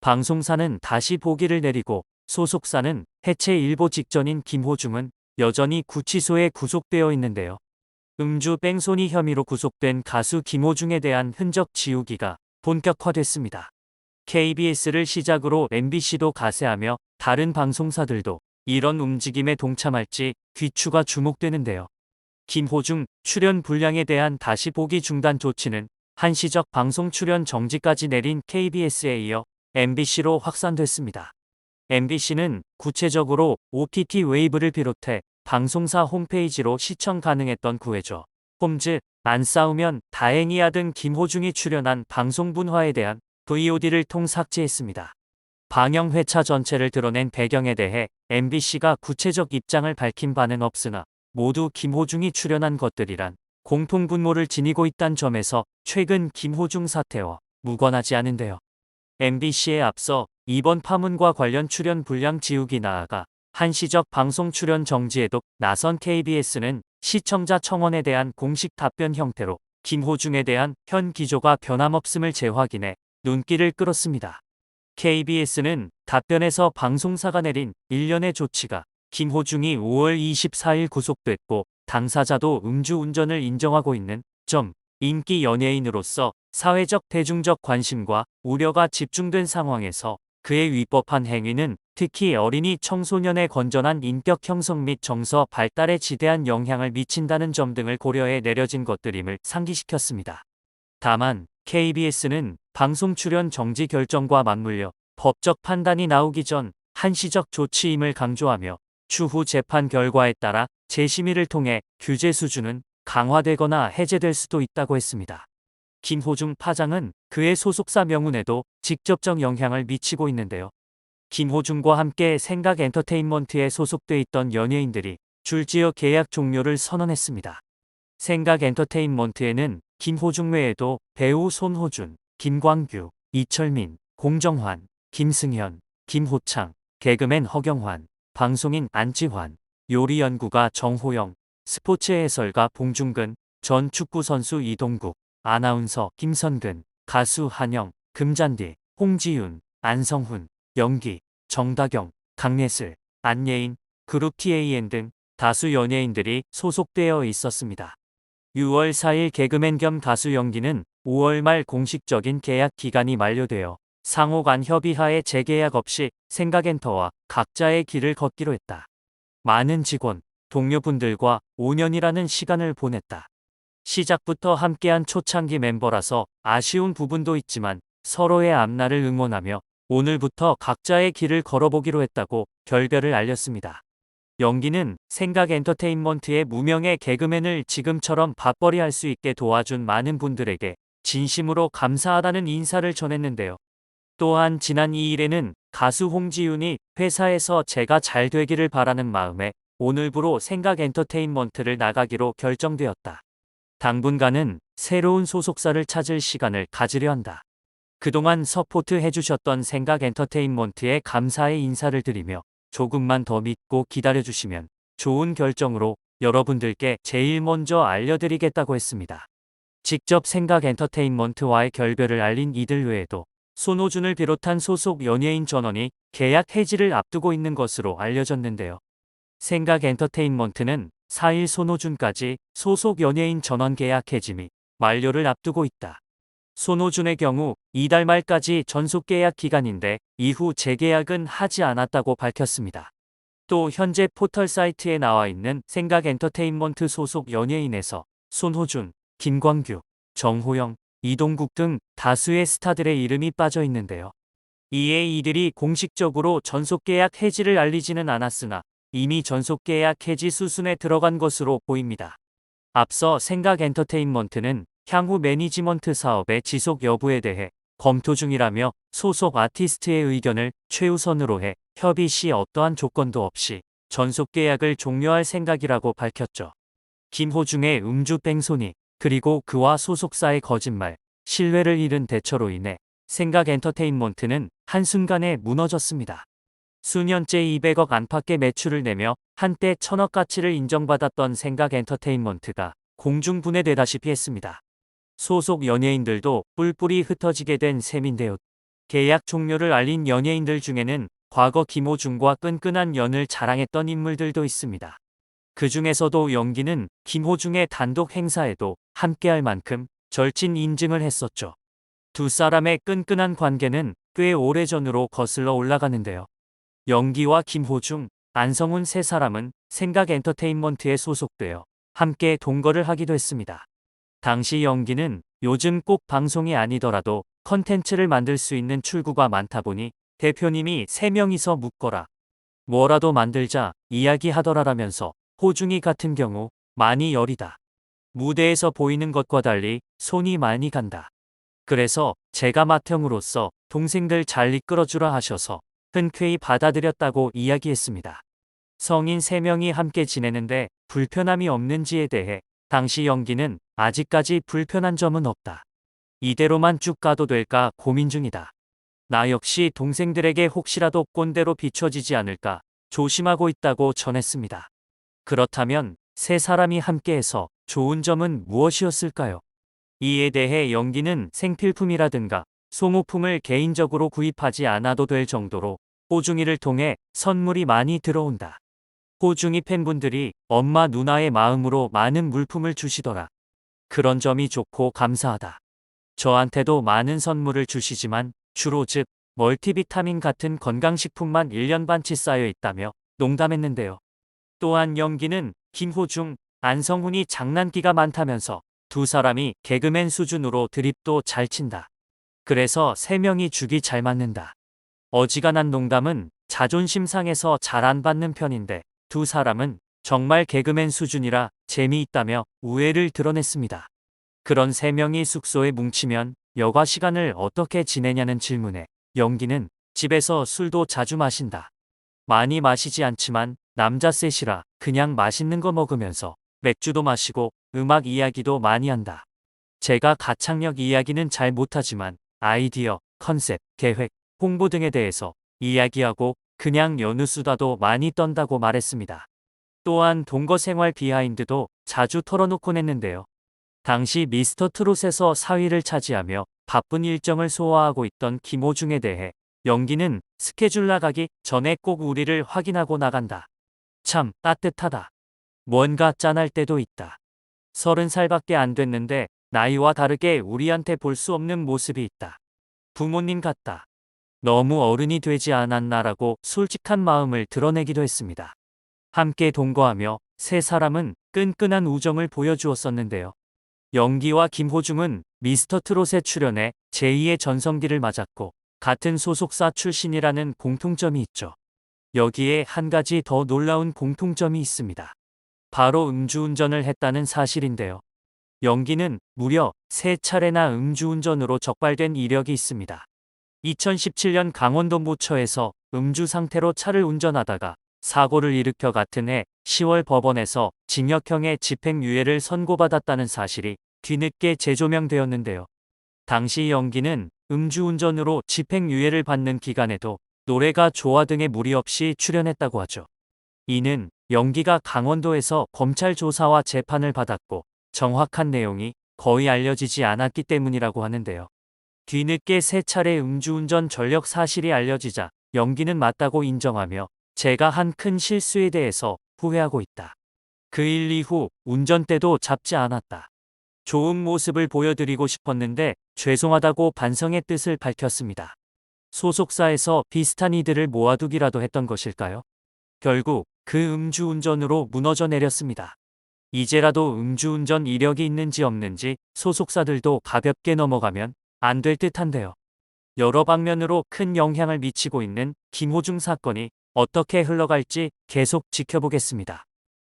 방송사는 다시 보기를 내리고 소속사는 해체 일보 직전인 김호중은 여전히 구치소에 구속되어 있는데요. 음주 뺑소니 혐의로 구속된 가수 김호중에 대한 흔적 지우기가 본격화됐습니다. KBS를 시작으로 MBC도 가세하며 다른 방송사들도 이런 움직임에 동참할지 귀추가 주목되는데요. 김호중 출연 불량에 대한 다시 보기 중단 조치는 한시적 방송 출연 정지까지 내린 KBS에 이어 MBC로 확산됐습니다. MBC는 구체적으로 OTT 웨이브를 비롯해 방송사 홈페이지로 시청 가능했던 구해줘, 홈즈, 안 싸우면 다행이야 등 김호중이 출연한 방송 분화에 대한 VOD를 통삭제했습니다. 방영 회차 전체를 드러낸 배경에 대해 MBC가 구체적 입장을 밝힌 바는 없으나 모두 김호중이 출연한 것들이란 공통분모를 지니고 있다는 점에서 최근 김호중 사태와 무관하지 않은데요. MBC에 앞서 이번 파문과 관련 출연 불량 지우기 나아가 한시적 방송 출연 정지에도 나선 KBS는 시청자 청원에 대한 공식 답변 형태로 김호중에 대한 현 기조가 변함없음을 재확인해 눈길을 끌었습니다. KBS는 답변에서 방송사가 내린 일련의 조치가 김호중이 5월 24일 구속됐고 당사자도 음주운전을 인정하고 있는 점, 인기 연예인으로서 사회적 대중적 관심과 우려가 집중된 상황에서 그의 위법한 행위는 특히 어린이 청소년의 건전한 인격 형성 및 정서 발달에 지대한 영향을 미친다는 점 등을 고려해 내려진 것들임을 상기시켰습니다. 다만 KBS는 방송 출연 정지 결정과 맞물려 법적 판단이 나오기 전 한시적 조치임을 강조하며 추후 재판 결과에 따라 재심의를 통해 규제 수준은 강화되거나 해제될 수도 있다고 했습니다. 김호중 파장은 그의 소속사 명운에도 직접적 영향을 미치고 있는데요. 김호중과 함께 생각엔터테인먼트에 소속돼 있던 연예인들이 줄지어 계약 종료를 선언했습니다. 생각엔터테인먼트에는 김호중 외에도 배우 손호준, 김광규, 이철민, 공정환, 김승현, 김호창, 개그맨 허경환, 방송인 안지환, 요리연구가 정호영, 스포츠 해설가 봉중근, 전 축구선수 이동국, 아나운서 김선근, 가수 한영, 금잔디, 홍지윤, 안성훈, 연기, 정다경, 강예슬, 안예인, 그룹 TAN 등 다수 연예인들이 소속되어 있었습니다. 6월 4일 개그맨 겸 가수 연기는 5월 말 공식적인 계약 기간이 만료되어 상호 간 협의하에 재계약 없이 생각엔터와 각자의 길을 걷기로 했다. 많은 직원, 동료분들과 5년이라는 시간을 보냈다. 시작부터 함께한 초창기 멤버라서 아쉬운 부분도 있지만 서로의 앞날을 응원하며 오늘부터 각자의 길을 걸어보기로 했다고 결별을 알렸습니다. 연기는 생각엔터테인먼트의 무명의 개그맨을 지금처럼 밥벌이 할 수 있게 도와준 많은 분들에게 진심으로 감사하다는 인사를 전했는데요. 또한 지난 2일에는 가수 홍지윤이 회사에서 제가 잘 되기를 바라는 마음에 오늘부로 생각엔터테인먼트를 나가기로 결정되었다. 당분간은 새로운 소속사를 찾을 시간을 가지려 한다. 그동안 서포트 해주셨던 생각엔터테인먼트에 감사의 인사를 드리며 조금만 더 믿고 기다려주시면 좋은 결정으로 여러분들께 제일 먼저 알려드리겠다고 했습니다. 직접 생각엔터테인먼트와의 결별을 알린 이들 외에도 손호준을 비롯한 소속 연예인 전원이 계약 해지를 앞두고 있는 것으로 알려졌는데요. 생각엔터테인먼트는 4일 손호준까지 소속 연예인 전원 계약 해지 및 만료를 앞두고 있다. 손호준의 경우 이달 말까지 전속 계약 기간인데 이후 재계약은 하지 않았다고 밝혔습니다. 또 현재 포털 사이트에 나와 있는 생각엔터테인먼트 소속 연예인에서 손호준, 김광규, 정호영, 이동국 등 다수의 스타들의 이름이 빠져 있는데요. 이에 이들이 공식적으로 전속 계약 해지를 알리지는 않았으나 이미 전속 계약 해지 수순에 들어간 것으로 보입니다. 앞서 생각엔터테인먼트는 향후 매니지먼트 사업의 지속 여부에 대해 검토 중이라며 소속 아티스트의 의견을 최우선으로 해 협의 시 어떠한 조건도 없이 전속 계약을 종료할 생각이라고 밝혔죠. 김호중의 음주 뺑소니 그리고 그와 소속사의 거짓말, 신뢰를 잃은 대처로 인해 생각엔터테인먼트는 한순간에 무너졌습니다. 수년째 200억 안팎의 매출을 내며 한때 1000억 가치를 인정받았던 생각엔터테인먼트가 공중분해되다시피 했습니다. 소속 연예인들도 뿔뿔이 흩어지게 된 셈인데요. 계약 종료를 알린 연예인들 중에는 과거 김호중과 끈끈한 연을 자랑했던 인물들도 있습니다. 그 중에서도 영기는 김호중의 단독 행사에도 함께할 만큼 절친 인증을 했었죠. 두 사람의 끈끈한 관계는 꽤 오래전으로 거슬러 올라가는데요. 영기와 김호중, 안성훈 세 사람은 생각 엔터테인먼트에 소속되어 함께 동거를 하기도 했습니다. 당시 영기는 요즘 꼭 방송이 아니더라도 컨텐츠를 만들 수 있는 출구가 많다 보니 대표님이 세 명이서 묶어라. 뭐라도 만들자 이야기하더라라면서 호중이 같은 경우 많이 여리다. 무대에서 보이는 것과 달리 손이 많이 간다. 그래서 제가 맏형으로서 동생들 잘 이끌어주라 하셔서 흔쾌히 받아들였다고 이야기했습니다. 성인 3명이 함께 지내는데 불편함이 없는지에 대해 당시 영기는 아직까지 불편한 점은 없다. 이대로만 쭉 가도 될까 고민 중이다. 나 역시 동생들에게 혹시라도 꼰대로 비춰지지 않을까 조심하고 있다고 전했습니다. 그렇다면 세 사람이 함께해서 좋은 점은 무엇이었을까요? 이에 대해 영기는 생필품이라든가 소모품을 개인적으로 구입하지 않아도 될 정도로 호중이를 통해 선물이 많이 들어온다. 호중이 팬분들이 엄마 누나의 마음으로 많은 물품을 주시더라. 그런 점이 좋고 감사하다. 저한테도 많은 선물을 주시지만 주로 즉 멀티비타민 같은 건강식품만 1년 반치 쌓여 있다며 농담했는데요. 또한 영기는 김호중, 안성훈이 장난기가 많다면서 두 사람이 개그맨 수준으로 드립도 잘 친다. 그래서 3명이 죽이 잘 맞는다. 어지간한 농담은 자존심 상해서 잘 안 받는 편인데 두 사람은 정말 개그맨 수준이라 재미있다며 우애를 드러냈습니다. 그런 3명이 숙소에 뭉치면 여가 시간을 어떻게 지내냐는 질문에 영기는 집에서 술도 자주 마신다. 많이 마시지 않지만 남자 셋이라 그냥 맛있는 거 먹으면서 맥주도 마시고 음악 이야기도 많이 한다. 제가 가창력 이야기는 잘 못하지만 아이디어, 컨셉, 계획, 홍보 등에 대해서 이야기하고 그냥 연우수다도 많이 떤다고 말했습니다. 또한 동거 생활 비하인드도 자주 털어놓곤 했는데요. 당시 미스터 트롯에서 4위를 차지하며 바쁜 일정을 소화하고 있던 김호중에 대해 영기는 스케줄 나가기 전에 꼭 우리를 확인하고 나간다. 참 따뜻하다. 뭔가 짠할 때도 있다. 30살밖에 안 됐는데 나이와 다르게 우리한테 볼 수 없는 모습이 있다. 부모님 같다. 너무 어른이 되지 않았나라고 솔직한 마음을 드러내기도 했습니다. 함께 동거하며 세 사람은 끈끈한 우정을 보여주었었는데요. 영기와 김호중은 미스터 트롯에 출연해 제2의 전성기를 맞았고 같은 소속사 출신이라는 공통점이 있죠. 여기에 한 가지 더 놀라운 공통점이 있습니다. 바로 음주운전을 했다는 사실인데요. 영기는 무려 3차례나 음주운전으로 적발된 이력이 있습니다. 2017년 강원도 모처에서 음주 상태로 차를 운전하다가 사고를 일으켜 같은 해 10월 법원에서 징역형의 집행유예를 선고받았다는 사실이 뒤늦게 재조명되었는데요. 당시 영기는 음주운전으로 집행유예를 받는 기간에도 노래가 좋아 등의 무리 없이 출연했다고 하죠. 이는 영기가 강원도에서 검찰 조사와 재판을 받았고 정확한 내용이 거의 알려지지 않았기 때문이라고 하는데요. 뒤늦게 3차례 음주운전 전력 사실이 알려지자 영기는 맞다고 인정하며 제가 한 큰 실수에 대해서 후회하고 있다. 그 일 이후 운전대도 잡지 않았다. 좋은 모습을 보여드리고 싶었는데 죄송하다고 반성의 뜻을 밝혔습니다. 소속사에서 비슷한 이들을 모아두기라도 했던 것일까요? 결국 그 음주운전으로 무너져 내렸습니다. 이제라도 음주운전 이력이 있는지 없는지 소속사들도 가볍게 넘어가면 안 될 듯한데요. 여러 방면으로 큰 영향을 미치고 있는 김호중 사건이 어떻게 흘러갈지 계속 지켜보겠습니다.